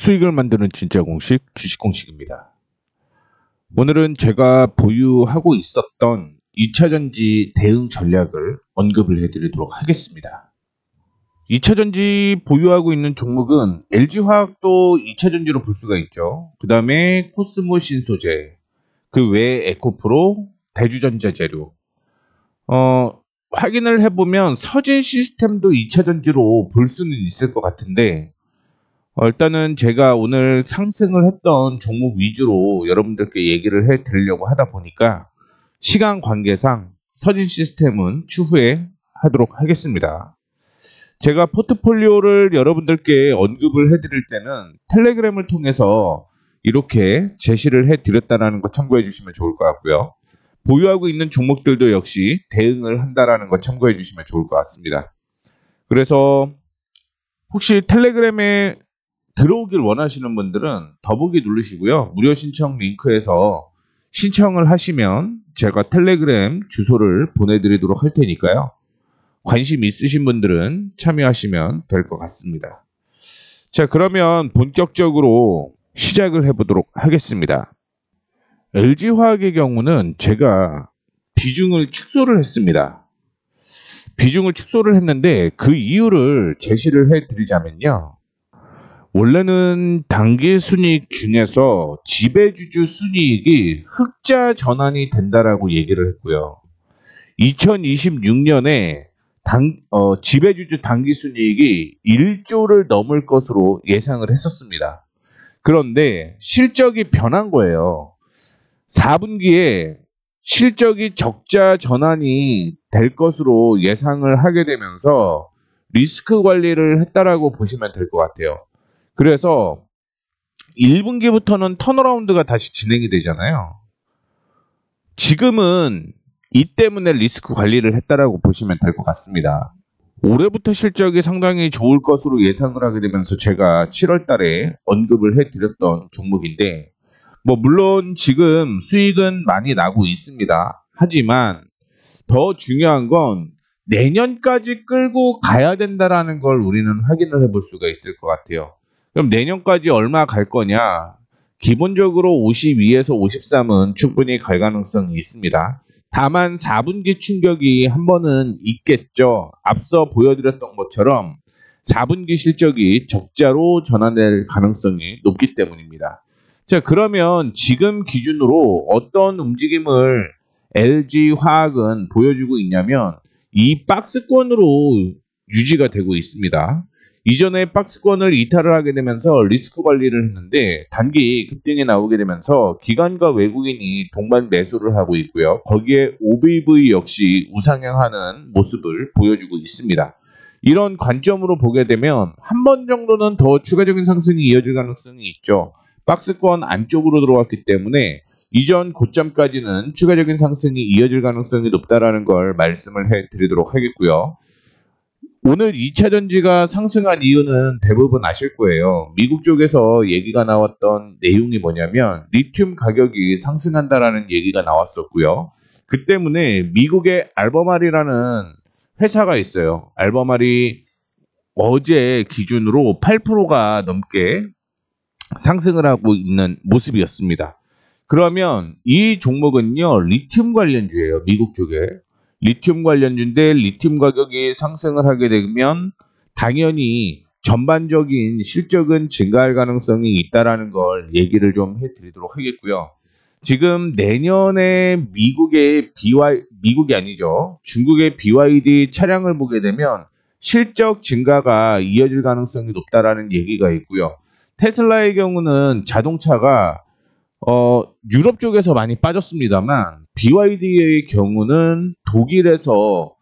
수익을 만드는 진짜 공식, 주식 공식입니다. 오늘은 제가 보유하고 있었던 2차전지 대응 전략을 언급을 해드리도록 하겠습니다. 2차전지 보유하고 있는 종목은 LG화학도 2차전지로 볼 수가 있죠. 그 다음에 코스모 신소재, 그 외에 에코프로, 대주전자재료. 확인을 해보면 서진 시스템도 2차전지로 볼 수는 있을 것 같은데, 일단은 제가 오늘 상승을 했던 종목 위주로 여러분들께 얘기를 해 드리려고 하다 보니까 시간 관계상 서진 시스템은 추후에 하도록 하겠습니다. 제가 포트폴리오를 여러분들께 언급을 해 드릴 때는 텔레그램을 통해서 이렇게 제시를 해 드렸다는 거 참고해 주시면 좋을 것 같고요. 보유하고 있는 종목들도 역시 대응을 한다라는 거 참고해 주시면 좋을 것 같습니다. 그래서 혹시 텔레그램에 들어오길 원하시는 분들은 더보기 누르시고요. 무료 신청 링크에서 신청을 하시면 제가 텔레그램 주소를 보내드리도록 할 테니까요. 관심 있으신 분들은 참여하시면 될 것 같습니다. 자, 그러면 본격적으로 시작을 해보도록 하겠습니다. LG화학의 경우는 제가 비중을 축소를 했습니다. 비중을 축소를 했는데 그 이유를 제시를 해드리자면요. 원래는 당기순이익 중에서 지배주주 순이익이 흑자 전환이 된다라고 얘기를 했고요. 2026년에 지배주주 당기순이익이 1조를 넘을 것으로 예상을 했었습니다. 그런데 실적이 변한 거예요. 4분기에 실적이 적자 전환이 될 것으로 예상을 하게 되면서 리스크 관리를 했다라고 보시면 될 것 같아요. 그래서 1분기부터는 턴어라운드가 다시 진행이 되잖아요. 지금은 이 때문에 리스크 관리를 했다라고 보시면 될 것 같습니다. 올해부터 실적이 상당히 좋을 것으로 예상을 하게 되면서 제가 7월 달에 언급을 해드렸던 종목인데 물론 지금 수익은 많이 나고 있습니다. 하지만 더 중요한 건 내년까지 끌고 가야 된다라는 걸 우리는 확인을 해볼 수가 있을 것 같아요. 그럼 내년까지 얼마 갈 거냐? 기본적으로 52에서 53은 충분히 갈 가능성이 있습니다. 다만 4분기 충격이 한 번은 있겠죠. 앞서 보여드렸던 것처럼 4분기 실적이 적자로 전환될 가능성이 높기 때문입니다. 자, 그러면 지금 기준으로 어떤 움직임을 LG화학은 보여주고 있냐면 이 박스권으로 유지가 되고 있습니다. 이전에 박스권을 이탈을 하게 되면서 리스크 관리를 했는데 단기 급등이 나오게 되면서 기관과 외국인이 동반 매수를 하고 있고요. 거기에 OBV 역시 우상향하는 모습을 보여주고 있습니다. 이런 관점으로 보게 되면 한 번 정도는 더 추가적인 상승이 이어질 가능성이 있죠. 박스권 안쪽으로 들어왔기 때문에 이전 고점까지는 추가적인 상승이 이어질 가능성이 높다라는 걸 말씀을 해드리도록 하겠고요. 오늘 2차전지가 상승한 이유는 대부분 아실 거예요. 미국 쪽에서 얘기가 나왔던 내용이 뭐냐면 리튬 가격이 상승한다라는 얘기가 나왔었고요. 그 때문에 미국의 알버마리라는 회사가 있어요. 알버마리 어제 기준으로 8%가 넘게 상승을 하고 있는 모습이었습니다. 그러면 이 종목은요, 리튬 관련주예요. 미국 쪽에. 리튬 관련주인데 리튬 가격이 상승을 하게 되면 당연히 전반적인 실적은 증가할 가능성이 있다라는 걸 얘기를 좀 해드리도록 하겠고요. 지금 내년에 미국이 아니죠. 중국의 BYD 차량을 보게 되면 실적 증가가 이어질 가능성이 높다라는 얘기가 있고요. 테슬라의 경우는 자동차가 유럽 쪽에서 많이 빠졌습니다만 BYD의 경우는 독일에서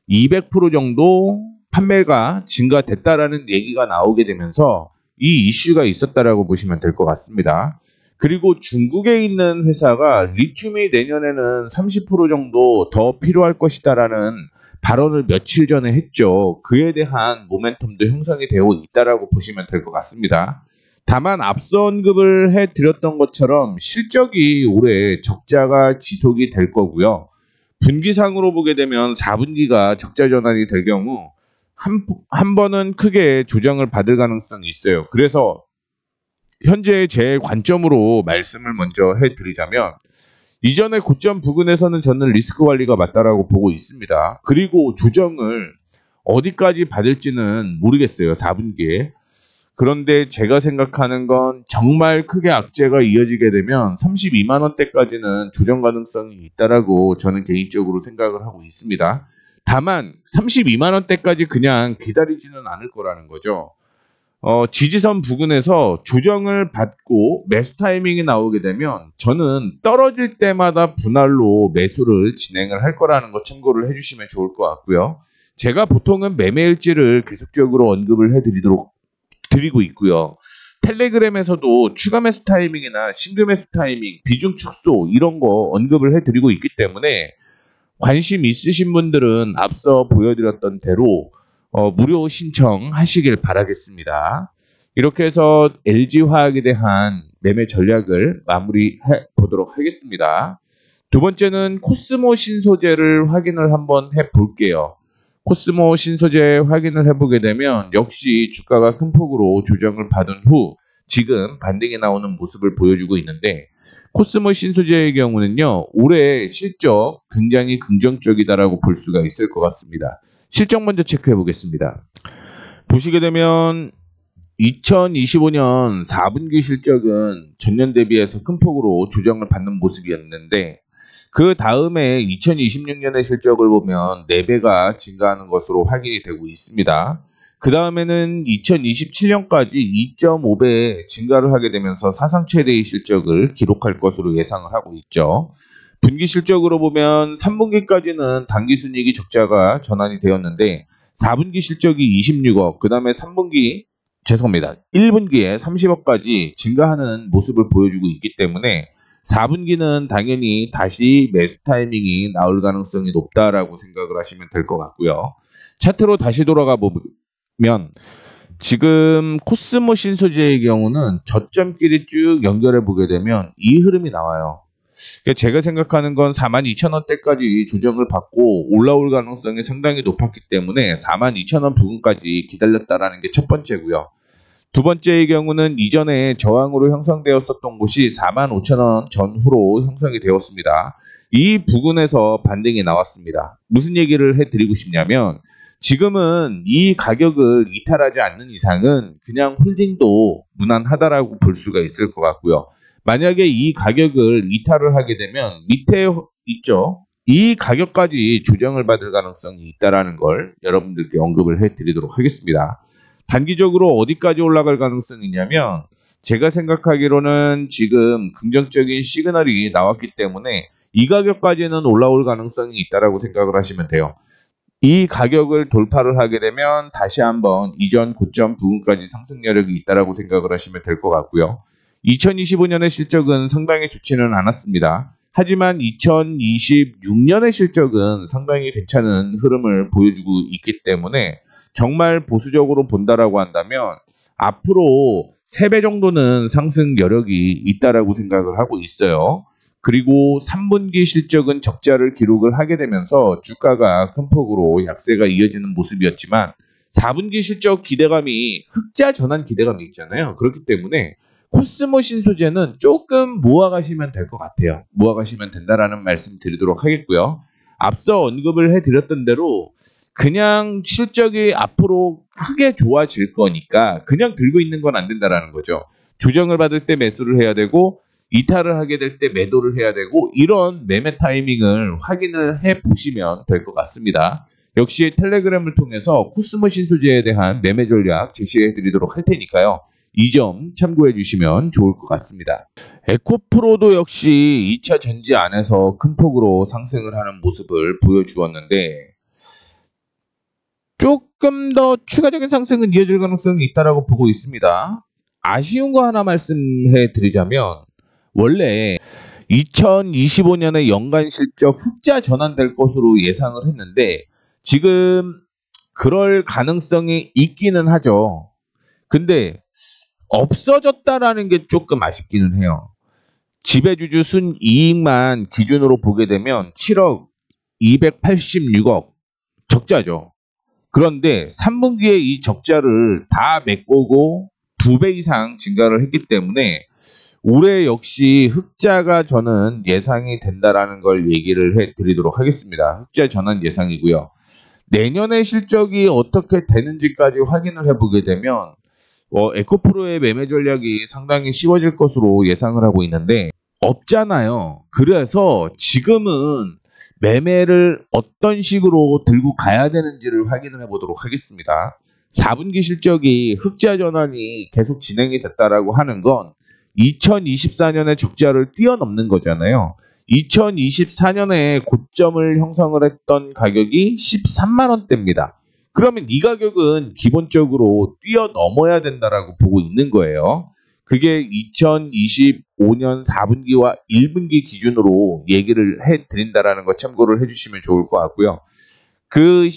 200% 정도 판매가 증가됐다라는 얘기가 나오게 되면서 이 이슈가 있었다라고 보시면 될 것 같습니다. 그리고 중국에 있는 회사가 리튬이 내년에는 30% 정도 더 필요할 것이다라는 발언을 며칠 전에 했죠. 그에 대한 모멘텀도 형성이 되어 있다라고 보시면 될 것 같습니다. 다만 앞서 언급을 해드렸던 것처럼 실적이 올해 적자가 지속이 될 거고요. 분기상으로 보게 되면 4분기가 적자 전환이 될 경우 한 번은 크게 조정을 받을 가능성이 있어요. 그래서 현재 제 관점으로 말씀을 먼저 해드리자면 이전의 고점 부근에서는 저는 리스크 관리가 맞다라고 보고 있습니다. 그리고 조정을 어디까지 받을지는 모르겠어요. 4분기에. 그런데 제가 생각하는 건 정말 크게 악재가 이어지게 되면 32만 원대까지는 조정 가능성이 있다라고 저는 개인적으로 생각을 하고 있습니다. 다만 32만 원대까지 그냥 기다리지는 않을 거라는 거죠. 지지선 부근에서 조정을 받고 매수 타이밍이 나오게 되면 저는 떨어질 때마다 분할로 매수를 진행을 할 거라는 거 참고를 해주시면 좋을 것 같고요. 제가 보통은 매매일지를 계속적으로 언급을 드리고 있고요. 텔레그램에서도 추가 매수 타이밍이나 신규 매수 타이밍, 비중 축소 이런 거 언급을 해드리고 있기 때문에 관심 있으신 분들은 앞서 보여드렸던 대로 무료 신청하시길 바라겠습니다. 이렇게 해서 LG화학에 대한 매매 전략을 마무리해 보도록 하겠습니다. 두 번째는 코스모 신소재를 확인을 한번 해볼게요. 코스모 신소재 확인을 해보게 되면 역시 주가가 큰 폭으로 조정을 받은 후 지금 반등이 나오는 모습을 보여주고 있는데 코스모 신소재의 경우는요. 올해 실적 굉장히 긍정적이다라고 볼 수가 있을 것 같습니다. 실적 먼저 체크해 보겠습니다. 보시게 되면 2025년 4분기 실적은 전년 대비해서 큰 폭으로 조정을 받는 모습이었는데 그 다음에 2026년의 실적을 보면 4배가 증가하는 것으로 확인이 되고 있습니다. 그 다음에는 2027년까지 2.5배 증가를 하게 되면서 사상 최대의 실적을 기록할 것으로 예상을 하고 있죠. 분기 실적으로 보면 3분기까지는 당기순이익이 적자가 전환이 되었는데 4분기 실적이 26억, 그 다음에 1분기에 30억까지 증가하는 모습을 보여주고 있기 때문에 4분기는 당연히 다시 매수 타이밍이 나올 가능성이 높다라고 생각을 하시면 될 것 같고요. 차트로 다시 돌아가 보면 지금 코스모 신소재의 경우는 저점끼리 쭉 연결해 보게 되면 이 흐름이 나와요. 제가 생각하는 건 42,000원대까지 조정을 받고 올라올 가능성이 상당히 높았기 때문에 42,000원 부근까지 기다렸다라는 게 첫 번째고요. 두 번째의 경우는 이전에 저항으로 형성되었었던 곳이 45,000원 전후로 형성이 되었습니다. 이 부근에서 반등이 나왔습니다. 무슨 얘기를 해드리고 싶냐면 지금은 이 가격을 이탈하지 않는 이상은 그냥 홀딩도 무난하다라고 볼 수가 있을 것 같고요. 만약에 이 가격을 이탈을 하게 되면 밑에 있죠. 이 가격까지 조정을 받을 가능성이 있다는 걸 여러분들께 언급을 해드리도록 하겠습니다. 단기적으로 어디까지 올라갈 가능성이 있냐면 제가 생각하기로는 지금 긍정적인 시그널이 나왔기 때문에 이 가격까지는 올라올 가능성이 있다고 생각을 하시면 돼요. 이 가격을 돌파를 하게 되면 다시 한번 이전 고점 부근까지 상승 여력이 있다고 생각을 하시면 될 것 같고요. 2025년의 실적은 상당히 좋지는 않았습니다. 하지만 2026년의 실적은 상당히 괜찮은 흐름을 보여주고 있기 때문에 정말 보수적으로 본다라고 한다면 앞으로 3배 정도는 상승 여력이 있다라고 생각을 하고 있어요. 그리고 3분기 실적은 적자를 기록을 하게 되면서 주가가 큰 폭으로 약세가 이어지는 모습이었지만 4분기 실적 기대감이 흑자 전환 기대감이 있잖아요. 그렇기 때문에 코스모 신소재는 조금 모아가시면 될 것 같아요. 모아가시면 된다라는 말씀 드리도록 하겠고요. 앞서 언급을 해드렸던 대로 그냥 실적이 앞으로 크게 좋아질 거니까 그냥 들고 있는 건 안 된다라는 거죠. 조정을 받을 때 매수를 해야 되고 이탈을 하게 될 때 매도를 해야 되고 이런 매매 타이밍을 확인을 해 보시면 될 것 같습니다. 역시 텔레그램을 통해서 코스모 신소재에 대한 매매 전략 제시해 드리도록 할 테니까요. 이 점 참고해 주시면 좋을 것 같습니다. 에코프로도 역시 2차 전지 안에서 큰 폭으로 상승을 하는 모습을 보여주었는데 조금 더 추가적인 상승은 이어질 가능성이 있다고 보고 있습니다. 아쉬운 거 하나 말씀해 드리자면 원래 2025년에 연간 실적 흑자 전환될 것으로 예상을 했는데 지금 그럴 가능성이 있기는 하죠. 근데 없어졌다라는 게 조금 아쉽기는 해요. 지배주주 순이익만 기준으로 보게 되면 7억 286억 적자죠. 그런데 3분기에 이 적자를 다 메꾸고 2배 이상 증가를 했기 때문에 올해 역시 흑자가 저는 예상이 된다라는 걸 얘기를 해드리도록 하겠습니다. 흑자 전환 예상이고요. 내년의 실적이 어떻게 되는지까지 확인을 해보게 되면 에코프로의 매매 전략이 상당히 쉬워질 것으로 예상을 하고 있는데 없잖아요. 그래서 지금은 매매를 어떤 식으로 들고 가야 되는지를 확인을 해보도록 하겠습니다. 4분기 실적이 흑자 전환이 계속 진행이 됐다라고 하는 건 2024년의 적자를 뛰어넘는 거잖아요. 2024년에 고점을 형성을 했던 가격이 13만 원대입니다. 그러면 이 가격은 기본적으로 뛰어넘어야 된다라고 보고 있는 거예요. 그게 2025년 4분기와 1분기 기준으로 얘기를 해드린다라는 거 참고를 해주시면 좋을 것 같고요. 그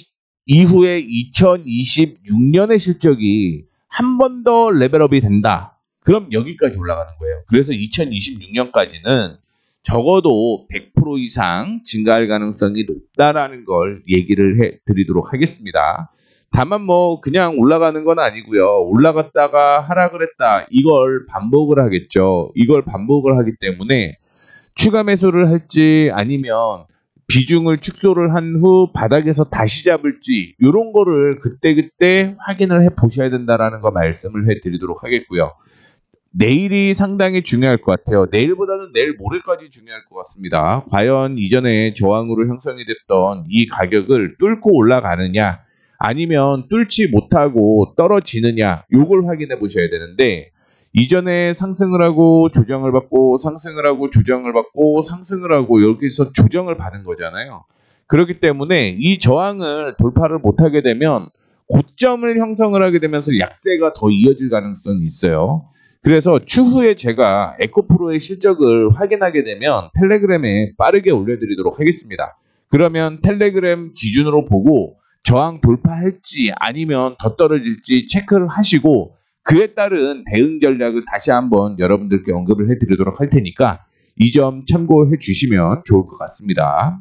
이후에 2026년의 실적이 한 번 더 레벨업이 된다. 그럼 여기까지 올라가는 거예요. 그래서 2026년까지는 적어도 100% 이상 증가할 가능성이 높다라는 걸 얘기를 해드리도록 하겠습니다. 다만 그냥 올라가는 건 아니고요. 올라갔다가 하락을 했다. 이걸 반복을 하겠죠. 이걸 반복을 하기 때문에 추가 매수를 할지 아니면 비중을 축소를 한 후 바닥에서 다시 잡을지 이런 거를 그때그때 확인을 해 보셔야 된다라는 거 말씀을 해드리도록 하겠고요. 내일이 상당히 중요할 것 같아요. 내일보다는 내일 모레까지 중요할 것 같습니다. 과연 이전에 저항으로 형성이 됐던 이 가격을 뚫고 올라가느냐 아니면 뚫지 못하고 떨어지느냐 요걸 확인해 보셔야 되는데 이전에 상승을 하고 조정을 받고 상승을 하고 조정을 받고 상승을 하고 이렇게 해서 조정을 받은 거잖아요. 그렇기 때문에 이 저항을 돌파를 못하게 되면 고점을 형성을 하게 되면서 약세가 더 이어질 가능성이 있어요. 그래서 추후에 제가 에코프로의 실적을 확인하게 되면 텔레그램에 빠르게 올려드리도록 하겠습니다. 그러면 텔레그램 기준으로 보고 저항 돌파할지 아니면 더 떨어질지 체크를 하시고 그에 따른 대응 전략을 다시 한번 여러분들께 언급을 해드리도록 할 테니까 이 점 참고해 주시면 좋을 것 같습니다.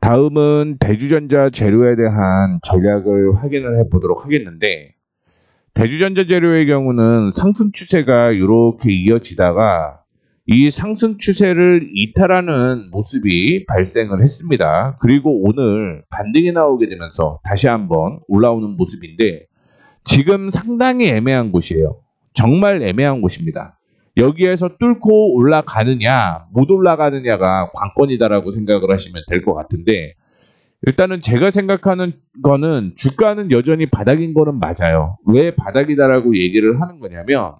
다음은 대주전자 재료에 대한 전략을 확인을 해보도록 하겠는데 대주전자 재료의 경우는 상승 추세가 이렇게 이어지다가 이 상승 추세를 이탈하는 모습이 발생을 했습니다. 그리고 오늘 반등이 나오게 되면서 다시 한번 올라오는 모습인데 지금 상당히 애매한 곳이에요. 정말 애매한 곳입니다. 여기에서 뚫고 올라가느냐 못 올라가느냐가 관건이다라고 생각을 하시면 될 것 같은데 일단은 제가 생각하는 거는 주가는 여전히 바닥인 거는 맞아요. 왜 바닥이다라고 얘기를 하는 거냐면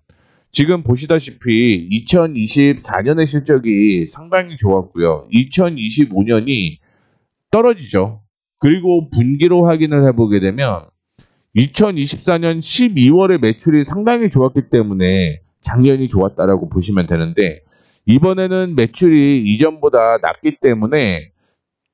지금 보시다시피 2024년의 실적이 상당히 좋았고요. 2025년이 떨어지죠. 그리고 분기로 확인을 해보게 되면 2024년 12월에 매출이 상당히 좋았기 때문에 작년이 좋았다라고 보시면 되는데 이번에는 매출이 이전보다 낮기 때문에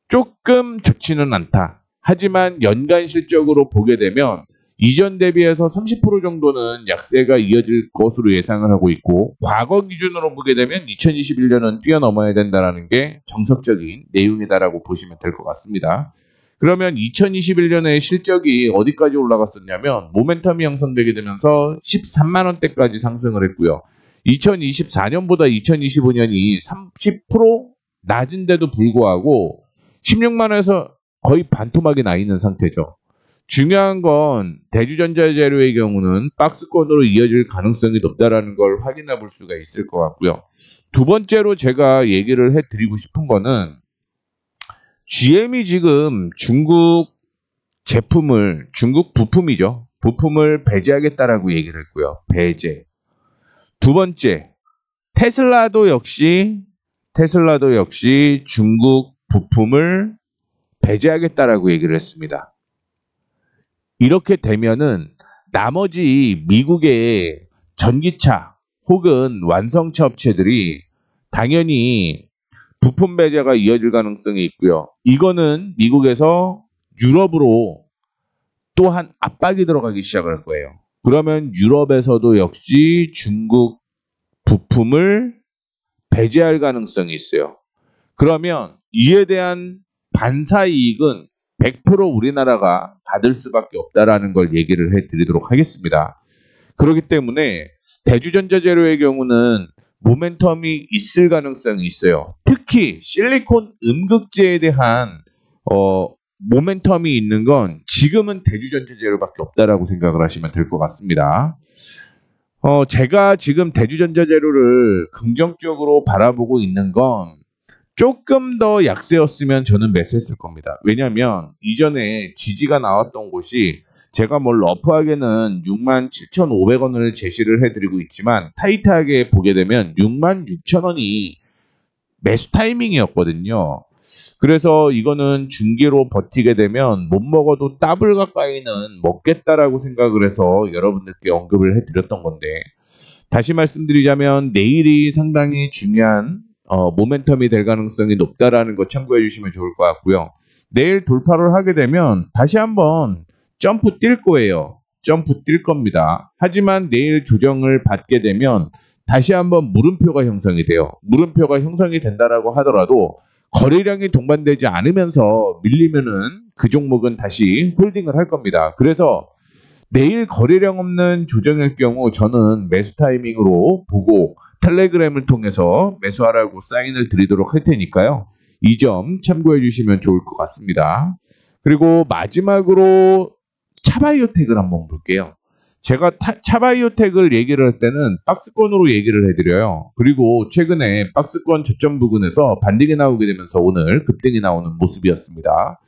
조금 좋지는 않다. 하지만 연간 실적으로 보게 되면 이전 대비해서 30% 정도는 약세가 이어질 것으로 예상을 하고 있고 과거 기준으로 보게 되면 2021년은 뛰어넘어야 된다는 게 정석적인 내용이다라고 보시면 될 것 같습니다. 그러면 2021년에 실적이 어디까지 올라갔었냐면 모멘텀이 형성되게 되면서 13만 원대까지 상승을 했고요. 2024년보다 2025년이 30% 낮은데도 불구하고 16만 원에서 거의 반토막이 나 있는 상태죠. 중요한 건 대주전자 재료의 경우는 박스권으로 이어질 가능성이 높다라는 걸 확인해 볼 수가 있을 것 같고요. 두 번째로 제가 얘기를 해드리고 싶은 거는 GM이 지금 중국 제품을 중국 부품이죠. 부품을 배제하겠다라고 얘기를 했고요. 배제. 두 번째 테슬라도 역시 중국 부품을 배제하겠다라고 얘기를 했습니다. 이렇게 되면은 나머지 미국의 전기차 혹은 완성차 업체들이 당연히 부품 배제가 이어질 가능성이 있고요. 이거는 미국에서 유럽으로 또한 압박이 들어가기 시작할 거예요. 그러면 유럽에서도 역시 중국 부품을 배제할 가능성이 있어요. 그러면 이에 대한 반사 이익은 100% 우리나라가 받을 수밖에 없다라는 걸 얘기를 해드리도록 하겠습니다. 그렇기 때문에 대주전자재료의 경우는 모멘텀이 있을 가능성이 있어요. 특히 실리콘 음극재에 대한 모멘텀이 있는 건 지금은 대주전자재료밖에 없다라고 생각을 하시면 될 것 같습니다. 제가 지금 대주전자재료를 긍정적으로 바라보고 있는 건 조금 더 약세였으면 저는 매수했을 겁니다. 왜냐하면 이전에 지지가 나왔던 곳이 제가 뭐 러프하게는 67,500원을 제시를 해드리고 있지만 타이트하게 보게 되면 66,000원이 매수 타이밍이었거든요. 그래서 이거는 중기로 버티게 되면 못 먹어도 더블 가까이는 먹겠다라고 생각을 해서 여러분들께 언급을 해드렸던 건데, 다시 말씀드리자면 내일이 상당히 중요한 모멘텀이 될 가능성이 높다라는 거 참고해 주시면 좋을 것 같고요. 내일 돌파를 하게 되면 다시 한번 점프 뛸 거예요. 점프 뛸 겁니다. 하지만 내일 조정을 받게 되면 다시 한번 물음표가 형성이 돼요. 물음표가 형성이 된다라고 하더라도 거래량이 동반되지 않으면서 밀리면은 그 종목은 다시 홀딩을 할 겁니다. 그래서 내일 거래량 없는 조정일 경우 저는 매수 타이밍으로 보고 텔레그램을 통해서 매수하라고 사인을 드리도록 할 테니까요. 이 점 참고해 주시면 좋을 것 같습니다. 그리고 마지막으로 차바이오텍을 한번 볼게요. 제가 차바이오텍을 얘기를 할 때는 박스권으로 얘기를 해드려요. 그리고 최근에 박스권 저점 부근에서 반등이 나오게 되면서 오늘 급등이 나오는 모습이었습니다.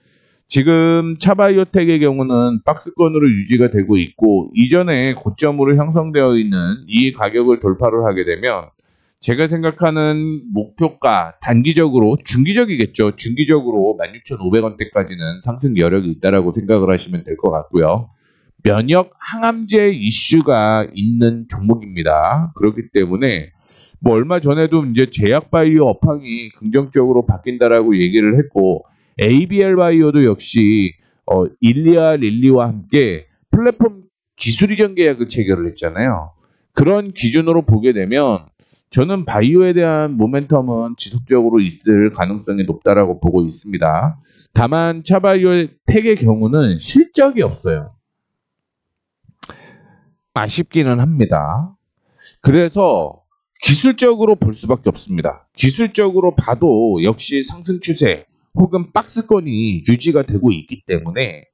지금 차바이오텍의 경우는 박스권으로 유지가 되고 있고 이전에 고점으로 형성되어 있는 이 가격을 돌파를 하게 되면 제가 생각하는 목표가 단기적으로 중기적이겠죠. 중기적으로 16,500원대까지는 상승 여력이 있다라고 생각을 하시면 될 것 같고요. 면역 항암제 이슈가 있는 종목입니다. 그렇기 때문에 뭐 얼마 전에도 이제 제약바이오 업황이 긍정적으로 바뀐다라고 얘기를 했고 ABL 바이오도 역시 일리아 릴리와 함께 플랫폼 기술 이전 계약을 체결을 했잖아요. 그런 기준으로 보게 되면 저는 바이오에 대한 모멘텀은 지속적으로 있을 가능성이 높다라고 보고 있습니다. 다만 차바이오텍의 경우는 실적이 없어요. 아쉽기는 합니다. 그래서 기술적으로 볼 수밖에 없습니다. 기술적으로 봐도 역시 상승 추세 혹은 박스권이 유지가 되고 있기 때문에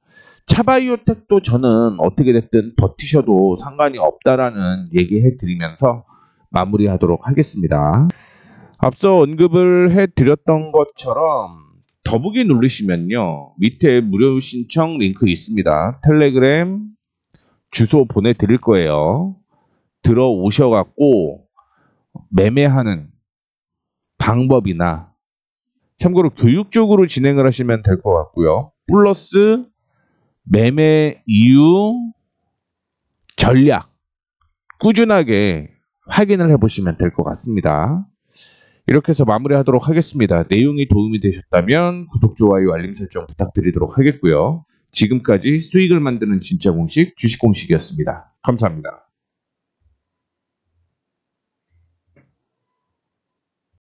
차바이오텍도 저는 어떻게 됐든 버티셔도 상관이 없다라는 얘기해 드리면서 마무리하도록 하겠습니다. 앞서 언급을 해드렸던 것처럼 더보기 누르시면요. 밑에 무료 신청 링크 있습니다. 텔레그램 주소 보내드릴 거예요. 들어오셔갖고 매매하는 방법이나 참고로 교육적으로 진행을 하시면 될 것 같고요. 플러스 매매 이유 전략 꾸준하게 확인을 해보시면 될 것 같습니다. 이렇게 해서 마무리하도록 하겠습니다. 내용이 도움이 되셨다면 구독, 좋아요, 알림 설정 부탁드리도록 하겠고요. 지금까지 수익을 만드는 진짜 공식 주식 공식이었습니다. 감사합니다.